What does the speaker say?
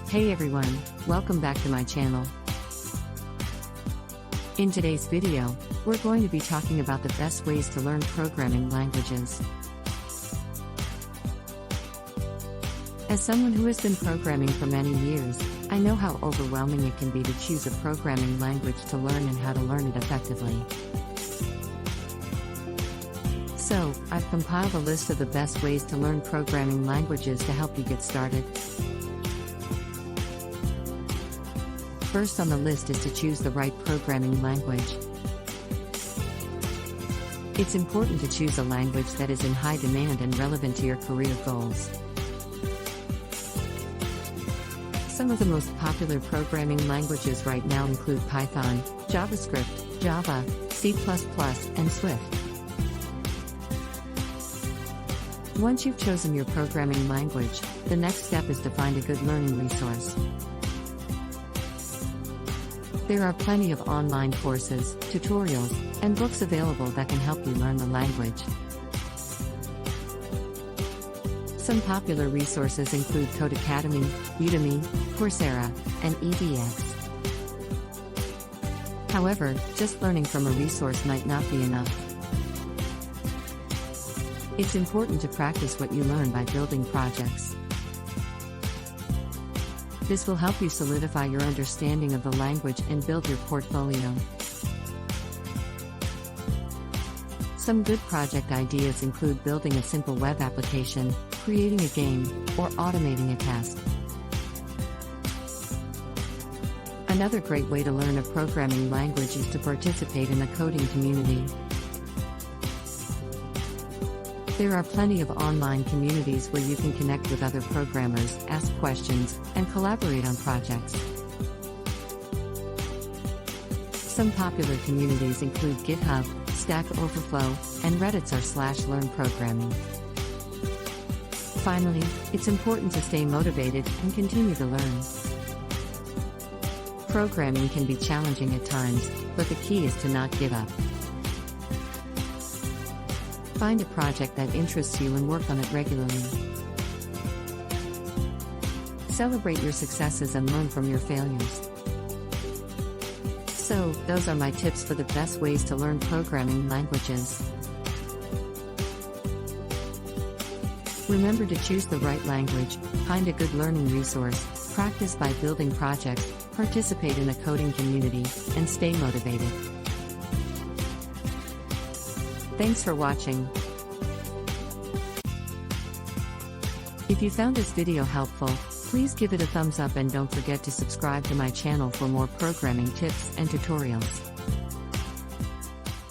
Hey everyone, welcome back to my channel. In today's video, we're going to be talking about the best ways to learn programming languages. As someone who has been programming for many years, I know how overwhelming it can be to choose a programming language to learn and how to learn it effectively. So, I've compiled a list of the best ways to learn programming languages to help you get started. First on the list is to choose the right programming language. It's important to choose a language that is in high demand and relevant to your career goals. Some of the most popular programming languages right now include Python, JavaScript, Java, C++, and Swift. Once you've chosen your programming language, the next step is to find a good learning resource. There are plenty of online courses, tutorials, and books available that can help you learn the language. Some popular resources include Codecademy, Udemy, Coursera, and edX. However, just learning from a resource might not be enough. It's important to practice what you learn by building projects. This will help you solidify your understanding of the language and build your portfolio. Some good project ideas include building a simple web application, creating a game, or automating a task. Another great way to learn a programming language is to participate in a coding community. There are plenty of online communities where you can connect with other programmers, ask questions, and collaborate on projects. Some popular communities include GitHub, Stack Overflow, and Reddit's r/learnprogramming. Finally, it's important to stay motivated and continue to learn. Programming can be challenging at times, but the key is to not give up. Find a project that interests you and work on it regularly. Celebrate your successes and learn from your failures. So, those are my tips for the best ways to learn programming languages. Remember to choose the right language, find a good learning resource, practice by building projects, participate in a coding community, and stay motivated. Thanks for watching. If you found this video helpful, please give it a thumbs up and don't forget to subscribe to my channel for more programming tips and tutorials.